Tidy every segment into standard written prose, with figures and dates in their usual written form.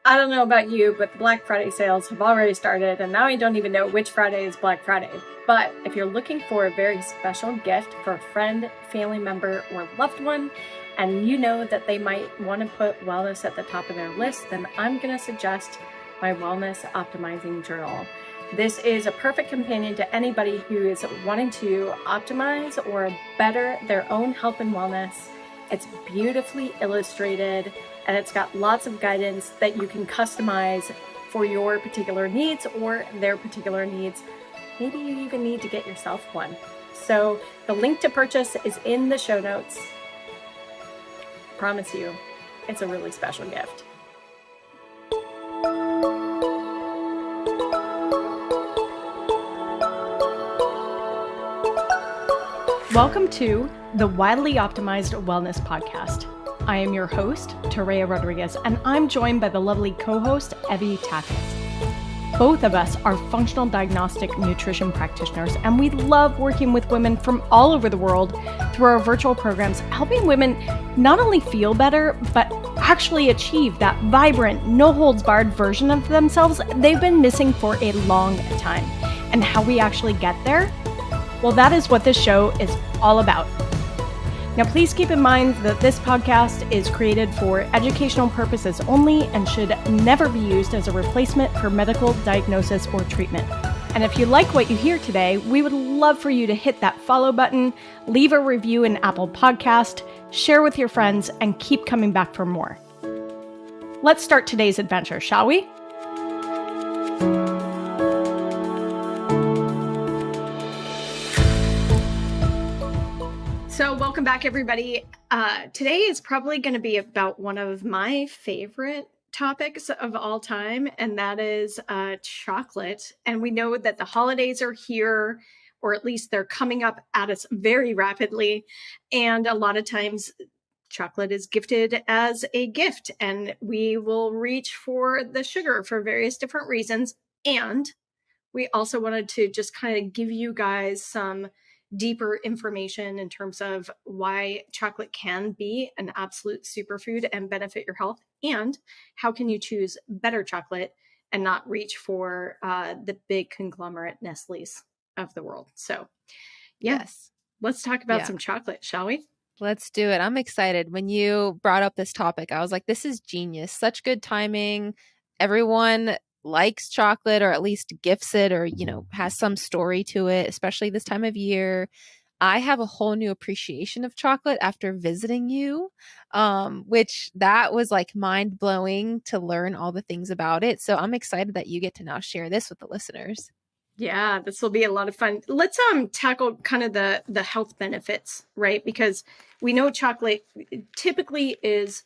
I don't know about you, but the Black Friday sales have already started, and now I don't even know which Friday is Black Friday. But if you're looking for a very special gift for a friend, family member, or loved one, and you know that they might want to put wellness at the top of their list, then I'm going to suggest my Wellness Optimizing Journal. This is a perfect companion to anybody who is wanting to optimize or better their own health and wellness. It's beautifully illustrated, and it's got lots of guidance that you can customize for your particular needs or their particular needs. Maybe you even need to get yourself one. So the link to purchase is in the show notes. Promise you, it's a really special gift. Welcome to the Wildly Optimized Wellness Podcast. I am your host, Terea Rodriguez, and I'm joined by the lovely co-host, Evie Takis. Both of us are functional diagnostic nutrition practitioners, and we love working with women from all over the world through our virtual programs, helping women not only feel better, but actually achieve that vibrant, no-holds-barred version of themselves they've been missing for a long time. And how we actually get there? Well, that is what this show is all about. Now, please keep in mind that this podcast is created for educational purposes only and should never be used as a replacement for medical diagnosis or treatment. And if you like what you hear today, we would love for you to hit that follow button, leave a review in Apple Podcast, share with your friends, and keep coming back for more. Let's start today's adventure, shall we? So welcome back, everybody. Today is probably going to be about one of my favorite topics of all time, and that is chocolate. And we know that the holidays are here, or at least they're coming up at us very rapidly. And a lot of times chocolate is gifted as a gift, and we will reach for the sugar for various different reasons. And we also wanted to just kind of give you guys some deeper information in terms of why chocolate can be an absolute superfood and benefit your health, and how can you choose better chocolate and not reach for the big conglomerate Nestle's of the world. So yes, let's talk about some chocolate, shall we? Let's do it. I'm excited. When you brought up this topic, I was like, this is genius. Such good timing. Everyone likes chocolate, or at least gifts it, or, has some story to it, especially this time of year. I have a whole new appreciation of chocolate after visiting you, which that was like mind blowing to learn all the things about it. So I'm excited that you get to now share this with the listeners. Yeah, this will be a lot of fun. Let's tackle kind of the health benefits, right? Because we know chocolate typically is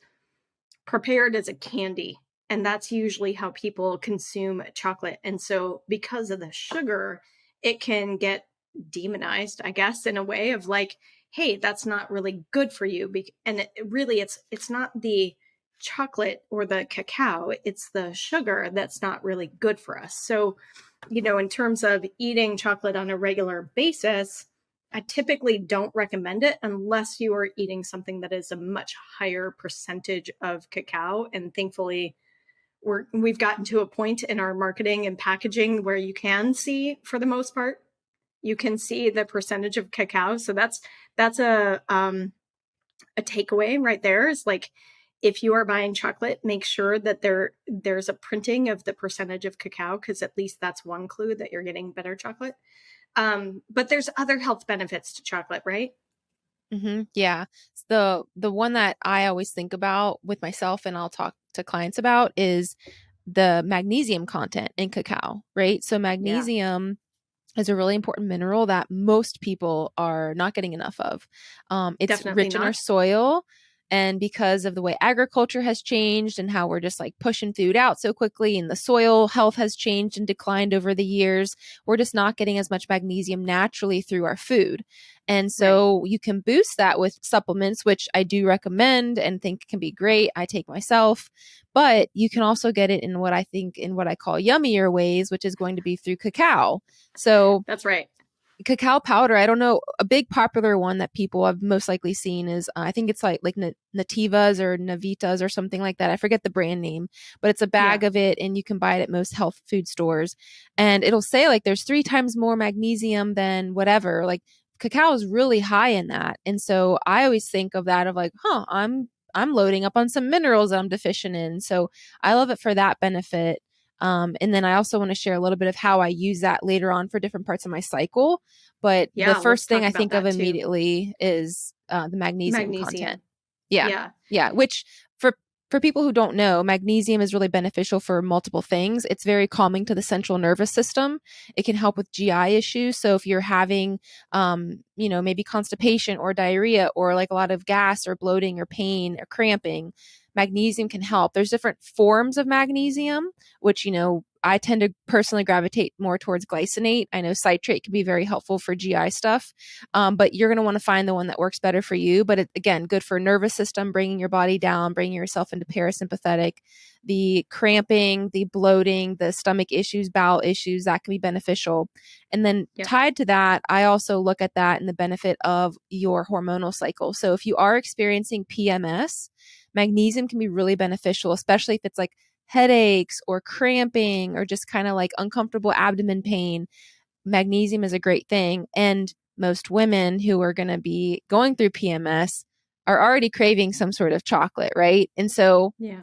prepared as a candy, and that's usually how people consume chocolate. And so because of the sugar, it can get demonized, I guess, in a way of like, hey, that's not really good for you. And it's not the chocolate or the cacao, it's the sugar that's not really good for us. So, in terms of eating chocolate on a regular basis, I typically don't recommend it unless you are eating something that is a much higher percentage of cacao. And thankfully, we've gotten to a point in our marketing and packaging where you can see, for the most part, you can see the percentage of cacao. So that's a takeaway right there. Is like, if you are buying chocolate, make sure that there's a printing of the percentage of cacao, because at least that's one clue that you're getting better chocolate. But there's other health benefits to chocolate, right? Mm-hmm. Yeah. The one that I always think about with myself, and I'll talk to clients about, is the magnesium content in cacao, right? So magnesium is a really important mineral that most people are not getting enough of. It's Definitely rich in not. our soil. And because of the way agriculture has changed and how we're just like pushing food out so quickly, and the soil health has changed and declined over the years, we're just not getting as much magnesium naturally through our food. And so you can boost that with supplements, which I do recommend and think can be great. I take myself, but you can also get it in what I call yummier ways, which is going to be through cacao. So that's right. cacao powder, I don't know, a big popular one that people have most likely seen is I think it's like Nativas or Navitas or something like that. I forget the brand name, but it's a Yeah. bag of it and you can buy it at most health food stores. And it'll say like there's 3 times more magnesium than whatever. Like cacao is really high in that. And so I always think of that of like, I'm loading up on some minerals that I'm deficient in. So I love it for that benefit. And then I also want to share a little bit of how I use that later on for different parts of my cycle. But the Yeah. Let's first thing talk I about think of that too. immediately is the magnesium content. Magnesium. Yeah. Yeah. Yeah. Which for people who don't know, magnesium is really beneficial for multiple things. It's very calming to the central nervous system. It can help with GI issues. So if you're having, maybe constipation or diarrhea or like a lot of gas or bloating or pain or cramping, magnesium can help. There's different forms of magnesium, which, I tend to personally gravitate more towards glycinate. I know citrate can be very helpful for GI stuff, but you're going to want to find the one that works better for you. But again, good for nervous system, bringing your body down, bringing yourself into parasympathetic. The cramping, the bloating, the stomach issues, bowel issues, that can be beneficial. And then Yep. tied to that, I also look at that in the benefit of your hormonal cycle. So if you are experiencing PMS, magnesium can be really beneficial, especially if it's like headaches or cramping or just kind of like uncomfortable abdomen pain. Magnesium is a great thing. And most women who are going to be going through PMS are already craving some sort of chocolate, right? And so Yeah.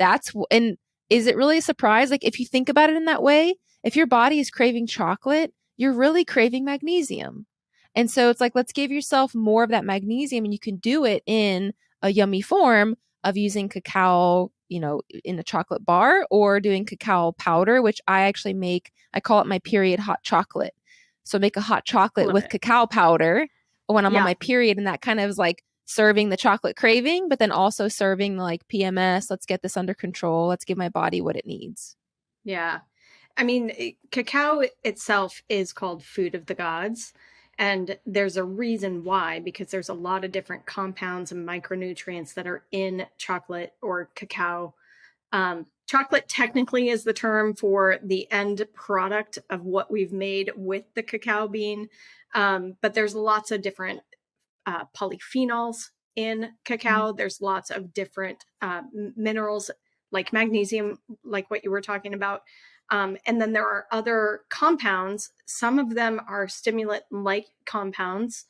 and is it really a surprise? Like if you think about it in that way, if your body is craving chocolate, you're really craving magnesium. And so it's like, let's give yourself more of that magnesium, and you can do it in a yummy form of using cacao, in a chocolate bar, or doing cacao powder, which I actually make. I call it my period hot chocolate. So make a hot chocolate Love with it. cacao powder when I'm on Yeah. my period. And that kind of is like serving the chocolate craving, but then also serving like PMS. Let's get this under control. Let's give my body what it needs. Yeah. I mean, cacao itself is called food of the gods. And there's a reason why, because there's a lot of different compounds and micronutrients that are in chocolate or cacao. Chocolate technically is the term for the end product of what we've made with the cacao bean. But there's lots of different polyphenols in cacao. There's lots of different minerals like magnesium, like what you were talking about. And then there are other compounds. Some of them are stimulant like compounds.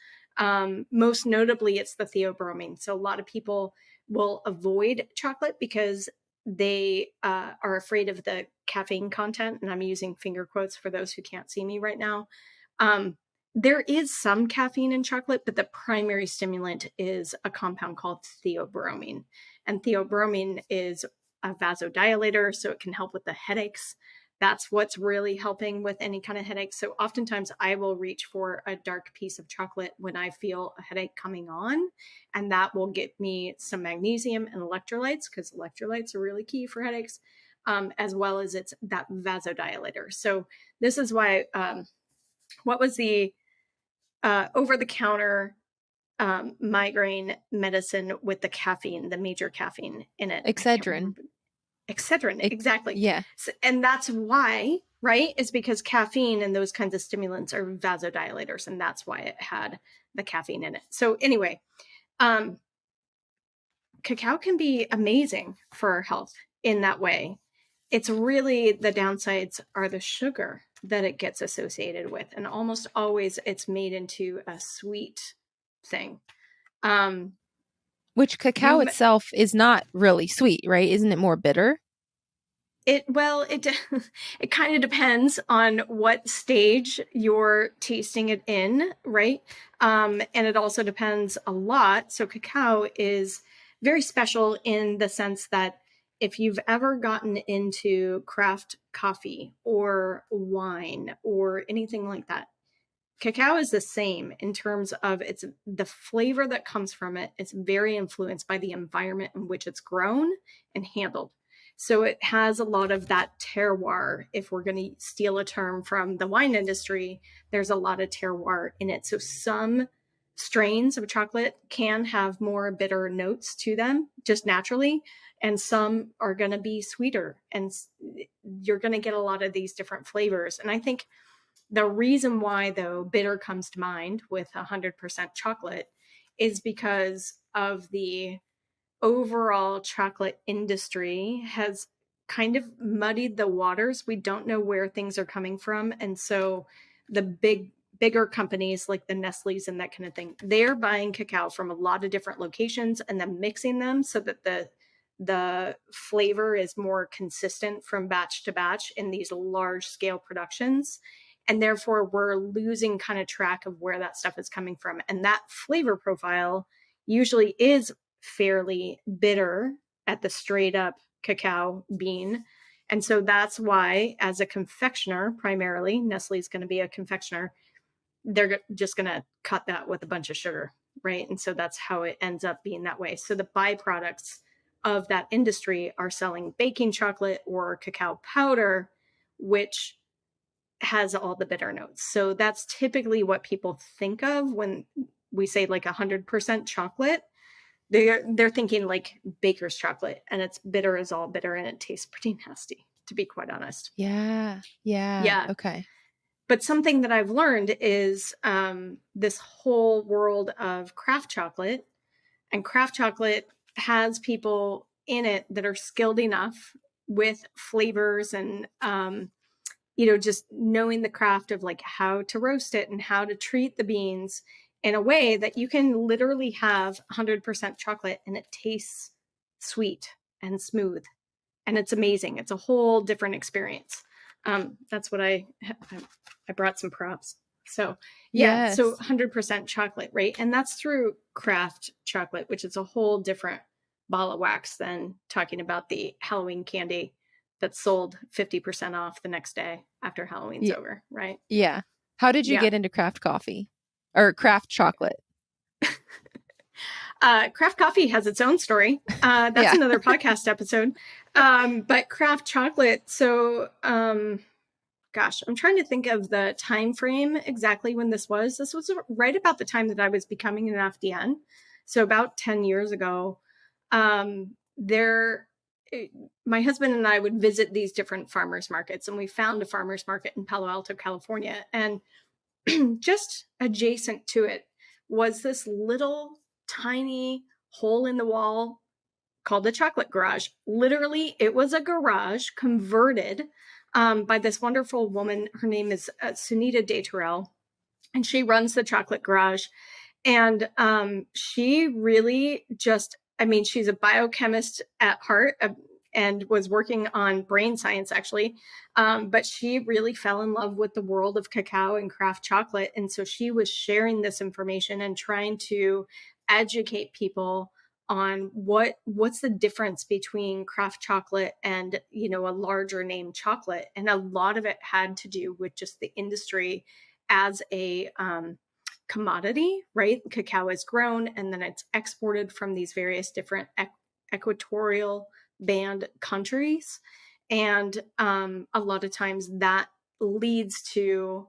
Most notably, it's the theobromine. So a lot of people will avoid chocolate because they are afraid of the caffeine content. And I'm using finger quotes for those who can't see me right now. Um, there is some caffeine in chocolate, but the primary stimulant is a compound called theobromine. And theobromine is a vasodilator, so it can help with the headaches. That's what's really helping with any kind of headache. So oftentimes I will reach for a dark piece of chocolate when I feel a headache coming on, and that will get me some magnesium and electrolytes, because electrolytes are really key for headaches, as well as it's that vasodilator. So this is why, what was the over-the-counter migraine medicine with the caffeine, the major caffeine in it? I can't Excedrin. remember. Excedrin, exactly. Yeah. So, and that's why, right? Is because caffeine and those kinds of stimulants are vasodilators, and that's why it had the caffeine in it. So anyway, um, cacao can be amazing for our health in that way. It's really, the downsides are the sugar that it gets associated with, and almost always it's made into a sweet thing. Which cacao You itself is not really sweet, right? Isn't it more bitter? it it kind of depends on what stage you're tasting it in, right? And it also depends a lot. So cacao is very special in the sense that if you've ever gotten into craft coffee or wine or anything like that, cacao is the same in terms of the flavor that comes from it. It's very influenced by the environment in which it's grown and handled. So it has a lot of that terroir. If we're going to steal a term from the wine industry, there's a lot of terroir in it. So some strains of chocolate can have more bitter notes to them just naturally, and some are going to be sweeter, and you're going to get a lot of these different flavors. And I think The reason why, though, bitter comes to mind with 100% chocolate is because of the overall chocolate industry has kind of muddied the waters. We don't know where things are coming from. And so the bigger companies like the Nestle's and that kind of thing, they're buying cacao from a lot of different locations and then mixing them so that the flavor is more consistent from batch to batch in these large scale productions. And therefore we're losing kind of track of where that stuff is coming from. And that flavor profile usually is fairly bitter at the straight up cacao bean. And so that's why, as a confectioner, primarily, Nestle's going to be a confectioner, they're just going to cut that with a bunch of sugar, right? And so that's how it ends up being that way. So the byproducts of that industry are selling baking chocolate or cacao powder, which has all the bitter notes. So that's typically what people think of when we say like 100% chocolate. They're thinking like baker's chocolate, and it's bitter as all bitter, and it tastes pretty nasty, to be quite honest. Yeah. Yeah. Yeah. Okay. But something that I've learned is this whole world of craft chocolate, and craft chocolate has people in it that are skilled enough with flavors and just knowing the craft of like how to roast it and how to treat the beans in a way that you can literally have 100% chocolate and it tastes sweet and smooth, and it's amazing. It's a whole different experience. That's what I brought some props. So yeah, so Yes. 100% chocolate, right? And that's through craft chocolate, which is a whole different ball of wax than talking about the Halloween candy that's sold 50% off the next day after Halloween's Yeah. over, right? Yeah. How did you Yeah. get into craft coffee or craft chocolate? Craft coffee has its own story. That's Yeah. another podcast episode. But craft chocolate. So, gosh, I'm trying to think of the time frame exactly when this was. This was right about the time that I was becoming an FDN. So about 10 years ago. There, my husband and I would visit these different farmers markets, and we found a farmers market in Palo Alto, California, and just adjacent to it was this little tiny hole in the wall called the chocolate garage. Literally, it was a garage converted by this wonderful woman. Her name is Sunita Deterrell, and she runs the chocolate garage. And she really just, I mean, she's a biochemist at heart, and was working on brain science actually. But she really fell in love with the world of cacao and craft chocolate. And so she was sharing this information and trying to educate people on what's the difference between craft chocolate and a larger name chocolate. And a lot of it had to do with just the industry as a commodity, right? Cacao is grown and then it's exported from these various different equatorial band countries. And a lot of times that leads to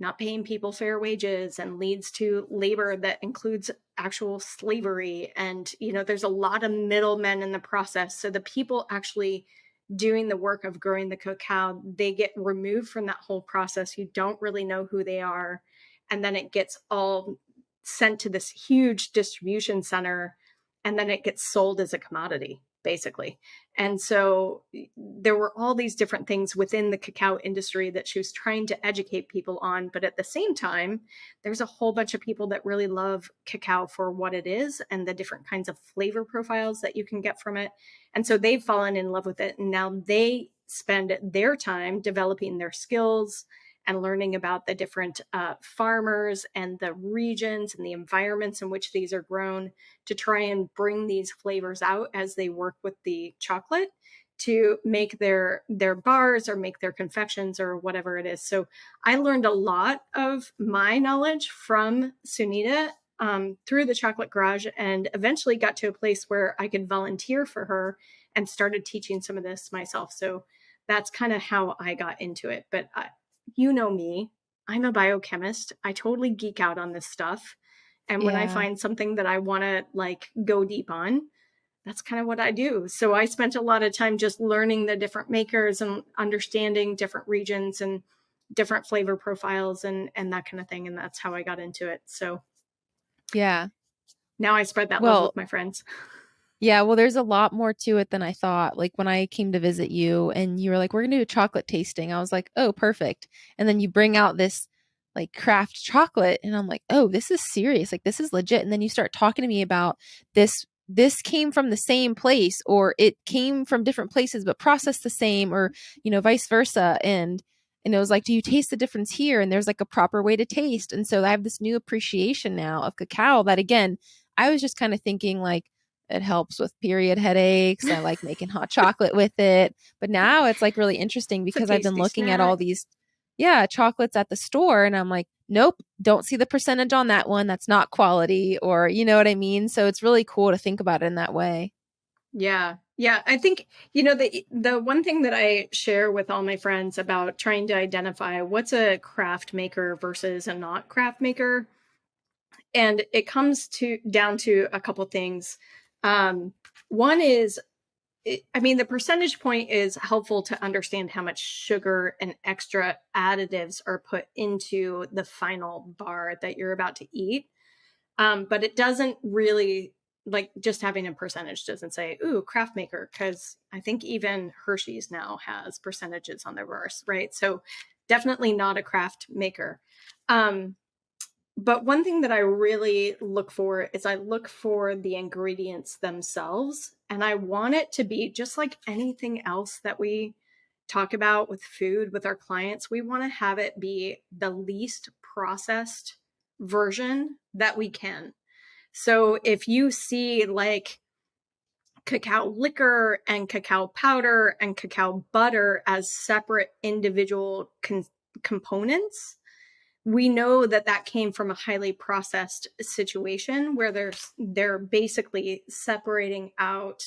not paying people fair wages and leads to labor that includes actual slavery. And, there's a lot of middlemen in the process. So the people actually doing the work of growing the cacao, they get removed from that whole process. You don't really know who they are. And then it gets all sent to this huge distribution center, and then it gets sold as a commodity, basically. And so there were all these different things within the cacao industry that she was trying to educate people on. But at the same time, there's a whole bunch of people that really love cacao for what it is and the different kinds of flavor profiles that you can get from it. And so they've fallen in love with it. And now they spend their time developing their skills and learning about the different farmers and the regions and the environments in which these are grown to try and bring these flavors out as they work with the chocolate to make their bars or make their confections or whatever it is. So I learned a lot of my knowledge from Sunita through the chocolate garage, and eventually got to a place where I could volunteer for her and started teaching some of this myself. So that's kind of how I got into it. But you know me, I'm a biochemist. I totally geek out on this stuff. And when I Yeah. find something that I want to like go deep on, that's kind of what I do. So I spent a lot of time just learning the different makers and understanding different regions and different flavor profiles and that kind of thing. And that's how I got into it. So Yeah. now I spread that love Well, with my friends. yeah, well, there's a lot more to it than I thought. Like when I came to visit you and you were like, we're gonna do a chocolate tasting, I was like, oh, perfect. And then you bring out this like craft chocolate, and I'm like, oh, this is serious. Like this is legit. And then you start talking to me about this came from the same place, or it came from different places but processed the same, or vice versa. And it was like, do you taste the difference here? And there's like a proper way to taste. And so I have this new appreciation now of cacao that, again, I was just kind of thinking like, it helps with period headaches. I like making hot chocolate with it. But now it's like really interesting It's a because I've been tasty looking at all snack. these, yeah, chocolates at the store, and I'm like, nope, don't see the percentage on that one. That's not quality, or you know what I mean? So it's really cool to think about it in that way. Yeah. Yeah. I think, the one thing that I share with all my friends about trying to identify what's a craft maker versus a not craft maker. And it comes to down to a couple things. One is, I mean, the percentage point is helpful to understand how much sugar and extra additives are put into the final bar that you're about to eat. But it doesn't really, like, just having a percentage doesn't say, ooh, craft maker, because I think even Hershey's now has percentages on their bars, right? So definitely not a craft maker. Um, but one thing that I really look for is I look for the ingredients themselves. And I want it to be just like anything else that we talk about with food with our clients. We want to have it be the least processed version that we can. So if you see like cacao liquor and cacao powder and cacao butter as separate individual components, we know that that came from a highly processed situation where they're basically separating out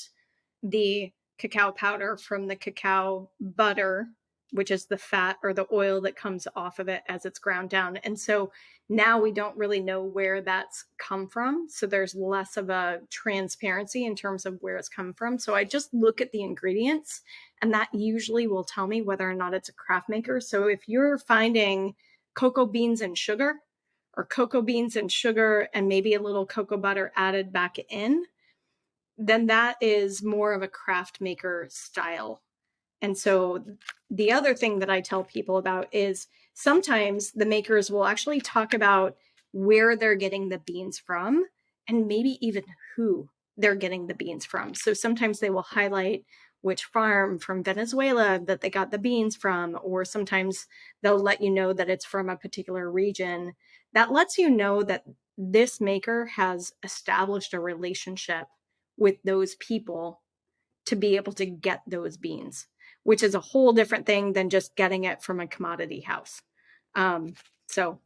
the cacao powder from the cacao butter, which is the fat or the oil that comes off of it as it's ground down. And so now we don't really know where that's come from. So there's less of a transparency in terms of where it's come from. So I just look at the ingredients, and that usually will tell me whether or not it's a craft maker. So if you're finding cocoa beans and sugar, or cocoa beans and sugar and maybe a little cocoa butter added back in, then that is more of a craft maker style. And so the other thing that I tell people about is sometimes the makers will actually talk about where they're getting the beans from and maybe even who they're getting the beans from. So sometimes they will highlight which farm from Venezuela that they got the beans from, or sometimes they'll let you know that it's from a particular region. That lets you know that this maker has established a relationship with those people to be able to get those beans, which is a whole different thing than just getting it from a commodity house. So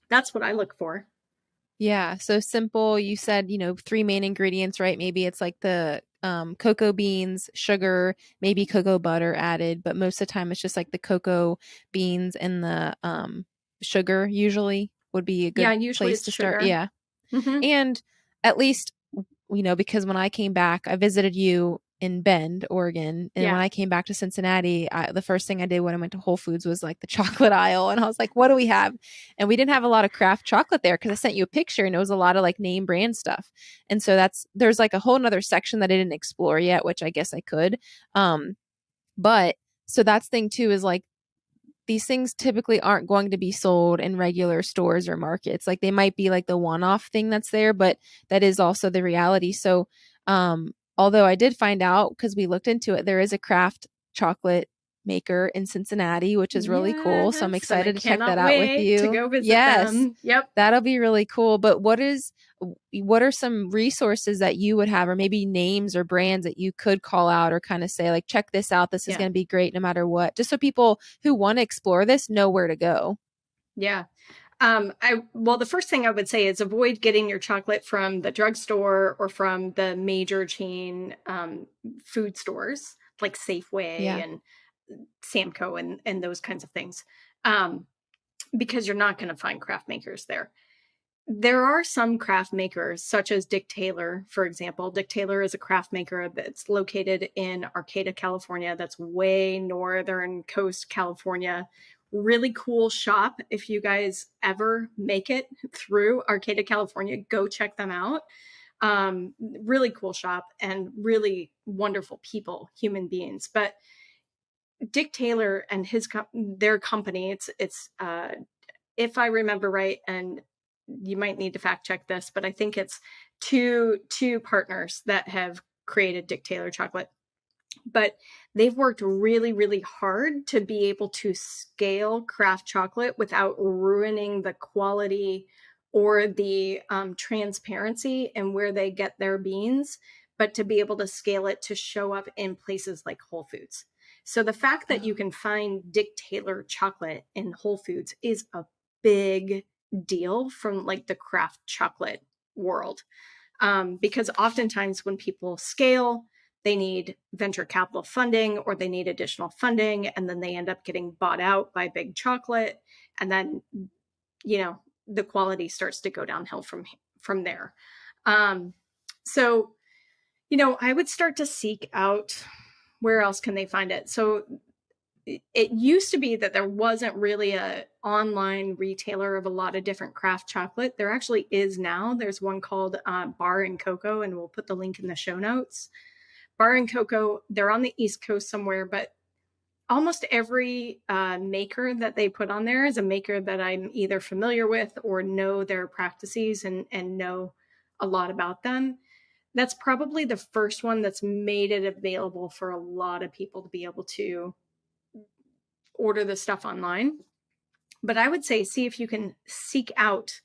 that's what I look for. Yeah, so simple. You said, three main ingredients, right? Maybe it's like the cocoa beans, sugar, maybe cocoa butter added, but most of the time it's just like the cocoa beans and the sugar usually would be a Yeah, good usually place it's to start. sugar. Yeah. Mm-hmm. And at least, because when I came back, I visited you in Bend, Oregon. And when Yeah. I came back to Cincinnati, the first thing I did when I went to Whole Foods was like the chocolate aisle. And I was like, what do we have? And we didn't have a lot of craft chocolate there because I sent you a picture and it was a lot of like name brand stuff. And so there's like a whole nother section that I didn't explore yet, which I guess I could. But so that's thing too is like, these things typically aren't going to be sold in regular stores or markets. Like they might be like the one-off thing that's there, but that is also the reality. So, although I did find out because we looked into it, there is a craft chocolate maker in Cincinnati, which is really cool. So I'm Yes. And I excited to check cannot that out with wait to you. go visit Yes, them. Yep. that'll be really cool. But what are some resources that you would have, or maybe names or brands that you could call out or kind of say, like, check this out. This is Yeah. going to be great no matter what, just so people who want to explore this know where to go. Yeah. Well, the first thing I would say is avoid getting your chocolate from the drugstore or from the major chain food stores like Safeway Yeah. and Samco and those kinds of things, um, because you're not going to find craft makers there. There are some craft makers, such as Dick Taylor, for example. Dick Taylor is a craft maker that's located in Arcata, California. That's way northern coast California, Really cool shop. If you guys ever make it through Arcata, California, go check them out. Really cool shop and really wonderful people, human beings. But Dick Taylor and their company, it's if I remember right, and you might need to fact check this, but I think it's two partners that have created Dick Taylor chocolate. But they've worked really, really hard to be able to scale craft chocolate without ruining the quality or the transparency and where they get their beans, but to be able to scale it to show up in places like Whole Foods. So the fact that you can find Dick Taylor chocolate in Whole Foods is a big deal from like the craft chocolate world. Because oftentimes when people scale, they need venture capital funding or they need additional funding, and then they end up getting bought out by big chocolate. And then, the quality starts to go downhill from there. So, I would start to seek out where else can they find it. So it used to be that there wasn't really a online retailer of a lot of different craft chocolate. There actually is now. There's one called Bar and Cocoa, and we'll put the link in the show notes. Bar and Cocoa, they're on the East Coast somewhere, but almost every maker that they put on there is a maker that I'm either familiar with or know their practices and know a lot about them. That's probably the first one that's made it available for a lot of people to be able to order the stuff online. But I would say, see if you can seek out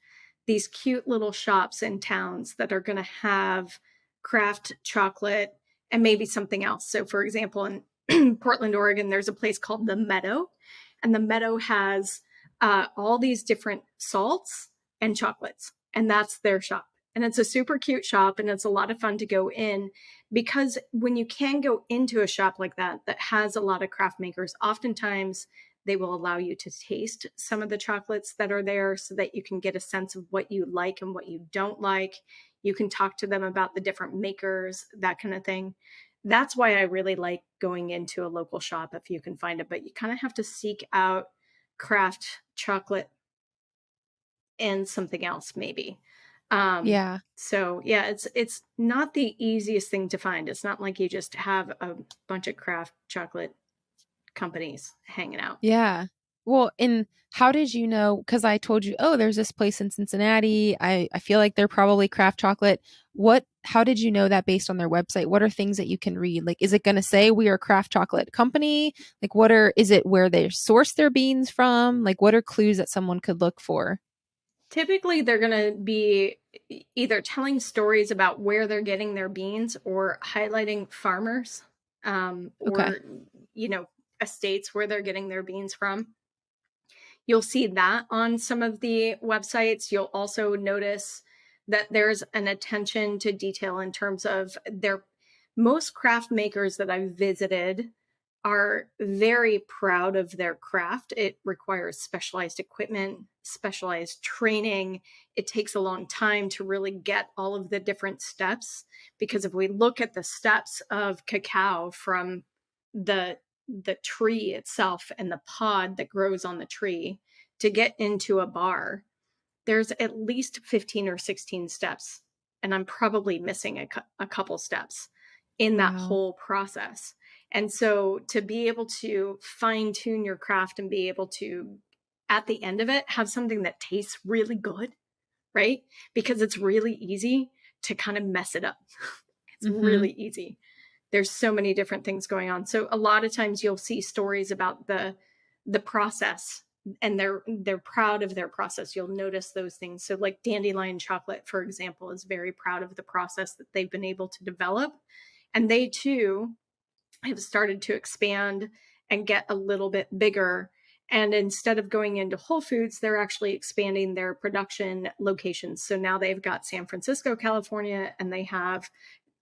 these cute little shops in towns that are going to have craft chocolate and maybe something else. So for example, in Portland, Oregon, there's a place called The Meadow, and The Meadow has all these different salts and chocolates, and that's their shop. And it's a super cute shop, and it's a lot of fun to go in, because when you can go into a shop like that has a lot of craft makers, oftentimes they will allow you to taste some of the chocolates that are there so that you can get a sense of what you like and what you don't like. You can talk to them about the different makers, that kind of thing. That's why I really like going into a local shop if you can find it, but you kind of have to seek out craft chocolate and something else maybe. Yeah. So yeah, it's not the easiest thing to find. It's not like you just have a bunch of craft chocolate companies hanging out. Yeah. Well, and how did you know? Because I told you, oh, there's this place in Cincinnati. I feel like they're probably craft chocolate. How did you know that based on their website? What are things that you can read? Like, is it going to say we are a craft chocolate company? Like, is it where they source their beans from? Like, what are clues that someone could look for? Typically, they're going to be either telling stories about where they're getting their beans or highlighting farmers, Okay. or, estates where they're getting their beans from. You'll see that on some of the websites. You'll also notice that there's an attention to detail in terms of most craft makers that I've visited are very proud of their craft. It requires specialized equipment, specialized training. It takes a long time to really get all of the different steps, because if we look at the steps of cacao from the tree itself and the pod that grows on the tree to get into a bar, there's at least 15 or 16 steps, and I'm probably missing a couple steps in that Wow. whole process. And so to be able to fine tune your craft and be able to, at the end of it, have something that tastes really good, right? Because it's really easy to kind of mess it up. It's Mm-hmm. really easy. There's so many different things going on. So a lot of times you'll see stories about the process, and they're proud of their process. You'll notice those things. So like Dandelion Chocolate, for example, is very proud of the process that they've been able to develop. And they too have started to expand and get a little bit bigger. And instead of going into Whole Foods, they're actually expanding their production locations. So now they've got San Francisco, California, and they have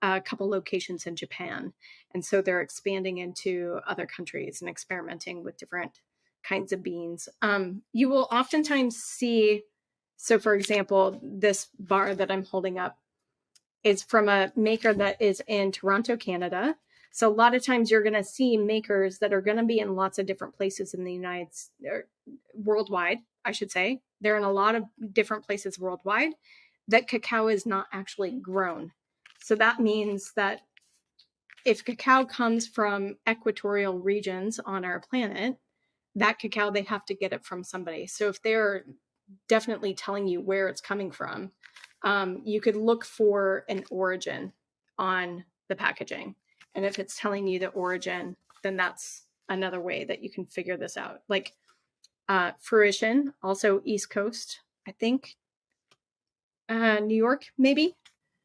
a couple locations in Japan. And so they're expanding into other countries and experimenting with different kinds of beans. You will oftentimes see, so for example, this bar that I'm holding up is from a maker that is in Toronto, Canada. So a lot of times you're going to see makers that are going to be in lots of different places in the worldwide, I should say. They're in a lot of different places worldwide that cacao is not actually grown. So that means that if cacao comes from equatorial regions on our planet, that cacao, they have to get it from somebody. So if they're definitely telling you where it's coming from, you could look for an origin on the packaging. And if it's telling you the origin, then that's another way that you can figure this out. Like fruition, also East Coast, I think. New York, maybe.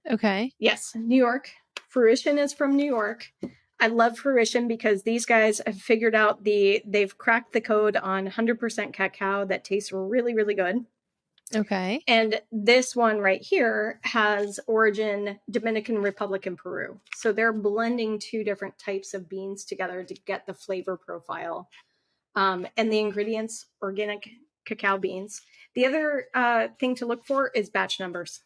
Okay. Yes, New York. Fruition is from New York. I love Fruition because these guys have figured out they've cracked the code on 100% cacao that tastes really, really good. Okay. And this one right here has origin Dominican Republic and Peru. So they're blending two different types of beans together to get the flavor profile. And the ingredients, organic cacao beans. The other thing to look for is batch numbers,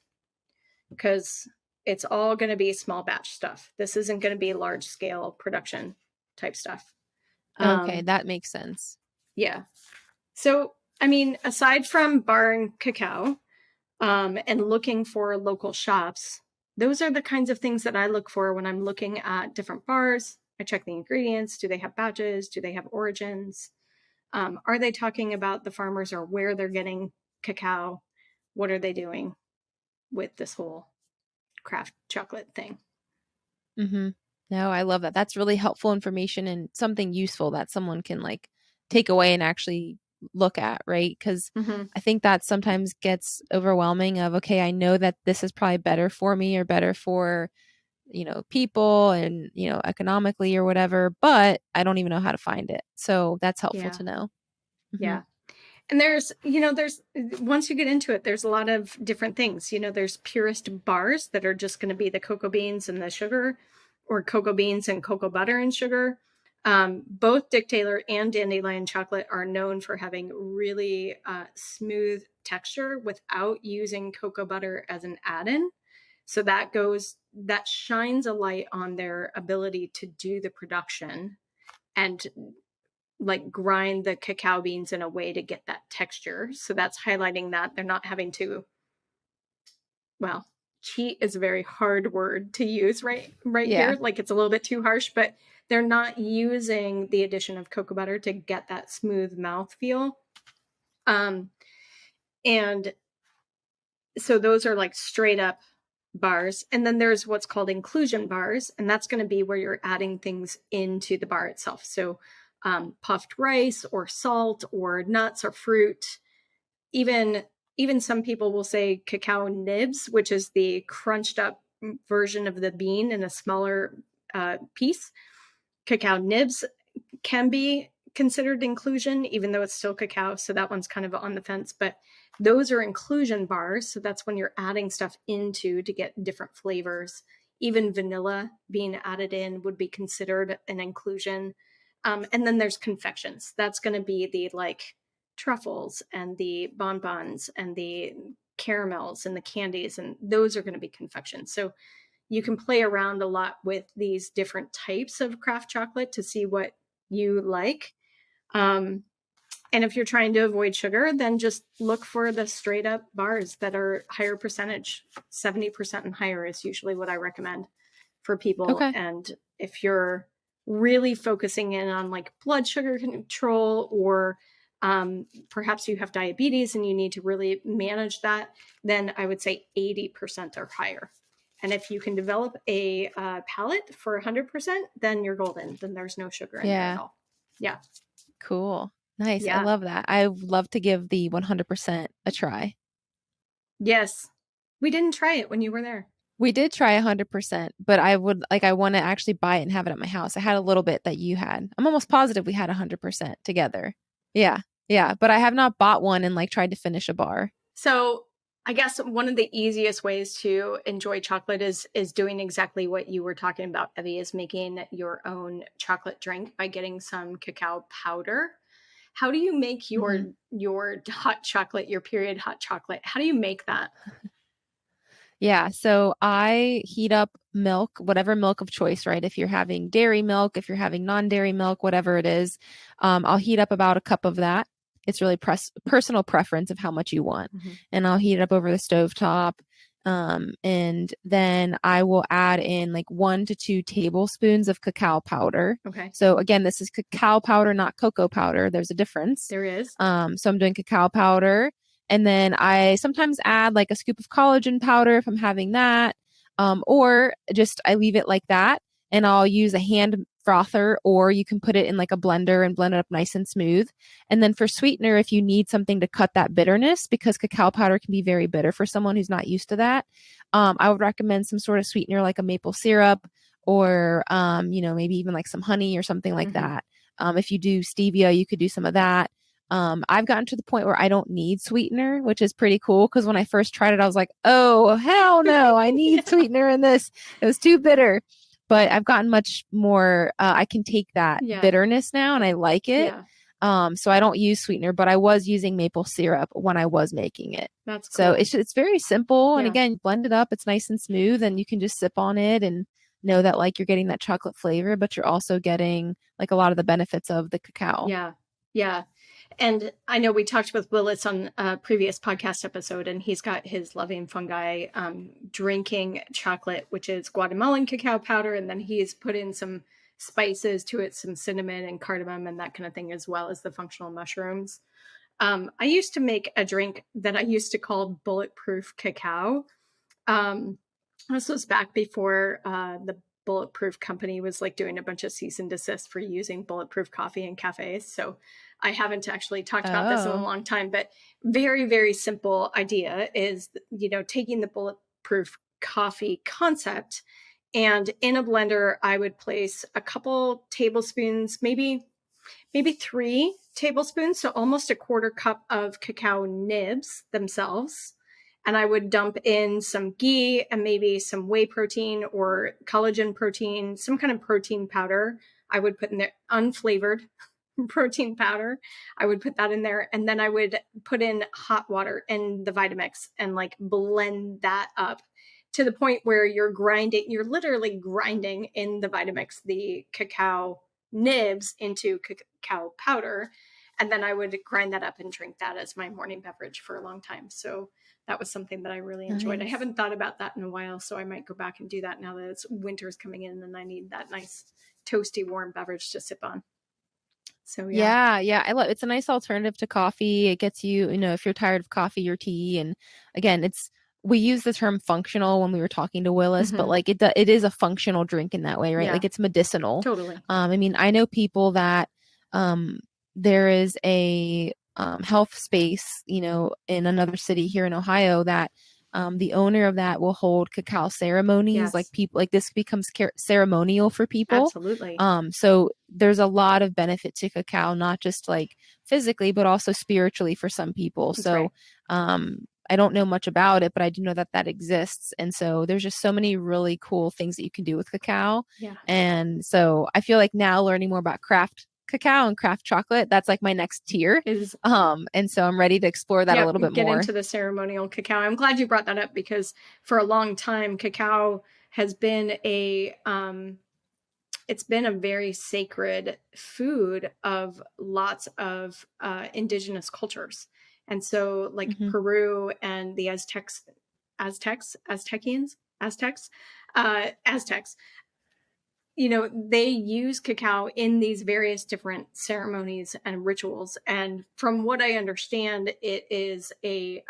because it's all going to be small batch stuff. This isn't going to be large scale production type stuff. Okay, that makes sense. Yeah. So, I mean, aside from bar and cacao, and looking for local shops, those are the kinds of things that I look for when I'm looking at different bars. I check the ingredients. Do they have batches? Do they have origins? Are they talking about the farmers or where they're getting cacao? What are they doing with this whole craft chocolate thing? Mm-hmm. No, I love that. That's really helpful information and something useful that someone can like take away and actually look at, right? Because Mm-hmm. I think that sometimes gets overwhelming of, okay, I know that this is probably better for me or better for, people and, economically or whatever, but I don't even know how to find it. So that's helpful Yeah. to know. Mm-hmm. Yeah. And there's once you get into it, there's a lot of different things. There's purest bars that are just going to be the cocoa beans and the sugar, or cocoa beans and cocoa butter and sugar. Both Dictator and Dandelion chocolate are known for having really smooth texture without using cocoa butter as an add-in. So that shines a light on their ability to do the production and like grind the cacao beans in a way to get that texture. So that's highlighting that they're not having to, well, cheat is a very hard word to use right Yeah. here. Like it's a little bit too harsh, but they're not using the addition of cocoa butter to get that smooth mouth feel. And so those are like straight up bars. And then there's what's called inclusion bars, and that's going to be where you're adding things into the bar itself. So puffed rice or salt or nuts or fruit. Even some people will say cacao nibs, which is the crunched up version of the bean in a smaller piece. Cacao nibs can be considered inclusion, even though it's still cacao. So that one's kind of on the fence, but those are inclusion bars. So that's when you're adding stuff into to get different flavors. Even vanilla being added in would be considered an inclusion. And then there's confections. That's going to be the like truffles and the bonbons and the caramels and the candies. And those are going to be confections. So you can play around a lot with these different types of craft chocolate to see what you like. And if you're trying to avoid sugar, then just look for the straight up bars that are higher percentage. 70% and higher is usually what I recommend for people. Okay. And if you're really focusing in on like blood sugar control, or perhaps you have diabetes and you need to really manage that, then I would say 80% or higher. And if you can develop a palate for 100%, then you're golden. Then there's no sugar in there at Yeah. all. Yeah. Cool. Nice. I Yeah. love that. I would love to give the 100% a try. Yes. We didn't try it when you were there. We did try 100%, but I want to actually buy it and have it at my house. I had a little bit that you had. I'm almost positive we had 100% together. Yeah. Yeah. But I have not bought one and like tried to finish a bar. So I guess one of the easiest ways to enjoy chocolate is doing exactly what you were talking about, Evie, is making your own chocolate drink by getting some cacao powder. How do you make Mhm. your hot chocolate, your period hot chocolate? How do you make that? Yeah. So I heat up milk, whatever milk of choice, right? If you're having dairy milk, if you're having non-dairy milk, whatever it is, I'll heat up about a cup of that. It's really personal preference of how much you want. And I'll heat it up over the stovetop. And then I will add in like 1 to 2 tablespoons of cacao powder. Okay. So again, this is cacao powder, not cocoa powder. There's a difference. There is. So I'm doing cacao powder. And then I sometimes add like a scoop of collagen powder if I'm having that. Or just I leave it like that, and I'll use a hand frother, or you can put it in like a blender and blend it up nice and smooth. And then for sweetener, if you need something to cut that bitterness, because cacao powder can be very bitter for someone who's not used to that, I would recommend some sort of sweetener like a maple syrup, or maybe even like some honey or something like that. If you do stevia, you could do some of that. I've gotten to the point where I don't need sweetener, which is pretty cool. Because when I first tried it, I was like, oh, hell no, I need sweetener in this. It was too bitter. But I've gotten much more, I can take that bitterness now and I like it. So I don't use sweetener, but I was using maple syrup when I was making it. That's cool. So it's very simple. And again, blend it up. It's nice and smooth, and you can just sip on it and know that like you're getting that chocolate flavor, but you're also getting like a lot of the benefits of the cacao. Yeah. And I know we talked with Willis on a previous podcast episode, and he's got his Loving Fungi drinking chocolate, which is Guatemalan cacao powder. And then he's put in some spices to it, some cinnamon and cardamom and that kind of thing, as well as the functional mushrooms. I used to make a drink that I used to call Bulletproof cacao. This was back before the Bulletproof company was like doing a bunch of cease and desist for using Bulletproof coffee in cafes. So I haven't actually talked about this in a long time, but very, very simple idea is, taking the Bulletproof coffee concept, and in a blender, I would place a couple tablespoons, maybe 3 tablespoons. So almost a quarter cup of cacao nibs themselves. And I would dump in some ghee and maybe some whey protein or collagen protein, some kind of protein powder. I would put in there unflavored protein powder. I would put that in there. And then I would put in hot water and the Vitamix and like blend that up to the point where you're literally grinding in the Vitamix, the cacao nibs into cacao powder. And then I would grind that up and drink that as my morning beverage for a long time. So that was something that I really enjoyed. Nice. I haven't thought about that in a while, so I might go back and do that now that winter's coming in and I need that nice toasty warm beverage to sip on. So yeah, I love it's a nice alternative to coffee. It gets you, if you're tired of coffee or tea. And again, we use the term functional when we were talking to Willis, but like it is a functional drink in that way, right? Like it's medicinal. Totally. I mean, I know people that there is a health space, in another city here in Ohio that the owner of that will hold cacao ceremonies. Like people, like this becomes ceremonial for people. Absolutely. So there's a lot of benefit to cacao, not just like physically, but also spiritually for some people. That's so, right. I don't know much about it, but I do know that exists. And so there's just so many really cool things that you can do with cacao. Yeah. And so I feel like now learning more about craft cacao and craft chocolate, that's like my next tier. And so I'm ready to explore that a little bit more. Get into the ceremonial cacao. I'm glad you brought that up, because for a long time, cacao has been it's been a very sacred food of lots of indigenous cultures. And so like Peru and the Aztecs, they use cacao in these various different ceremonies and rituals. And from what I understand, it is a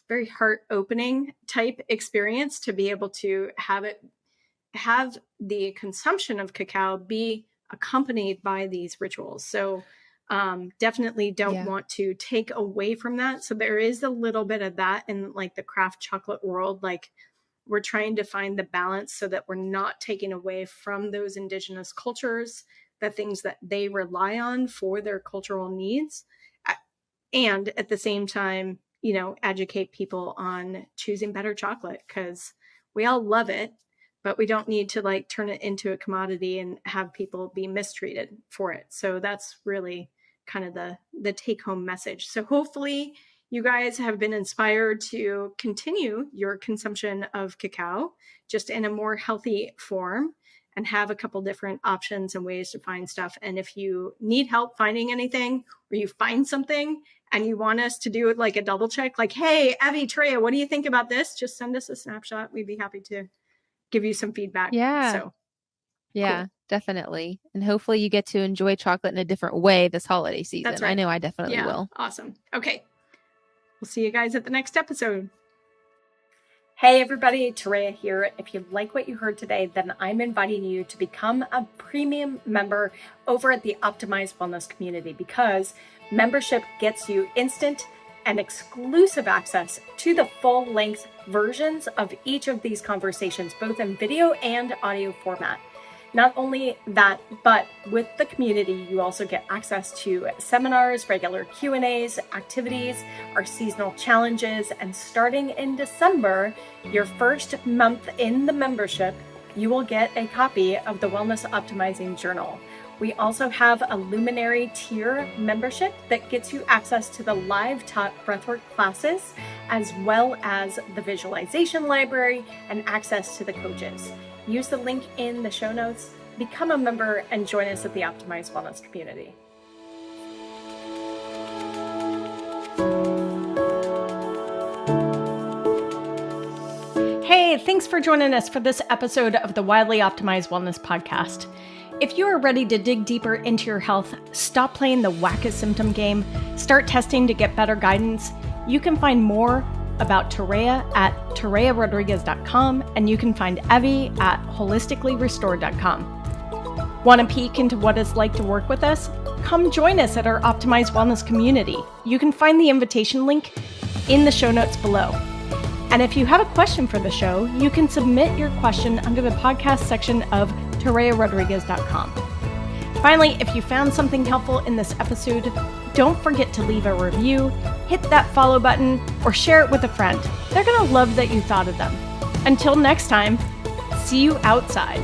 very heart-opening type experience to be able to have the consumption of cacao be accompanied by these rituals. So definitely don't want to take away from that. So there is a little bit of that in like the craft chocolate world. Like we're trying to find the balance so that we're not taking away from those indigenous cultures, the things that they rely on for their cultural needs. And at the same time, educate people on choosing better chocolate, because we all love it, but we don't need to like turn it into a commodity and have people be mistreated for it. So that's really kind of the take home message. So hopefully you guys have been inspired to continue your consumption of cacao just in a more healthy form and have a couple different options and ways to find stuff. And if you need help finding anything, or you find something and you want us to do it like a double check, like, hey, Evie, Treya, what do you think about this? Just send us a snapshot. We'd be happy to give you some feedback. Yeah. So Yeah, cool. definitely. And hopefully you get to enjoy chocolate in a different way this holiday season. That's right. I know I definitely will. Awesome. Okay. We'll see you guys at the next episode. Hey everybody, Treya here. If you like what you heard today, then I'm inviting you to become a premium member over at the Optimized Wellness community, because membership gets you instant and exclusive access to the full-length versions of each of these conversations, both in video and audio format. Not only that, but with the community, you also get access to seminars, regular Q&As, activities, our seasonal challenges, and starting in December, your first month in the membership, you will get a copy of the Wellness Optimizing Journal. We also have a Luminary tier membership that gets you access to the live taught breathwork classes, as well as the visualization library and access to the coaches. Use the link in the show notes, become a member, and join us at the Optimized Wellness community. Hey, thanks for joining us for this episode of the Wildly Optimized Wellness podcast. If you are ready to dig deeper into your health, stop playing the whack-a-symptom game, start testing to get better guidance, you can find more about Treya at TreyaRodriguez.com, and you can find Evie at holisticallyrestored.com. Want a peek into what it's like to work with us? Come join us at our Optimized Wellness community. You can find the invitation link in the show notes below. And if you have a question for the show, you can submit your question under the podcast section of TreyaRodriguez.com. Finally, if you found something helpful in this episode, don't forget to leave a review, hit that follow button, or share it with a friend. They're going to love that you thought of them. Until next time, see you outside.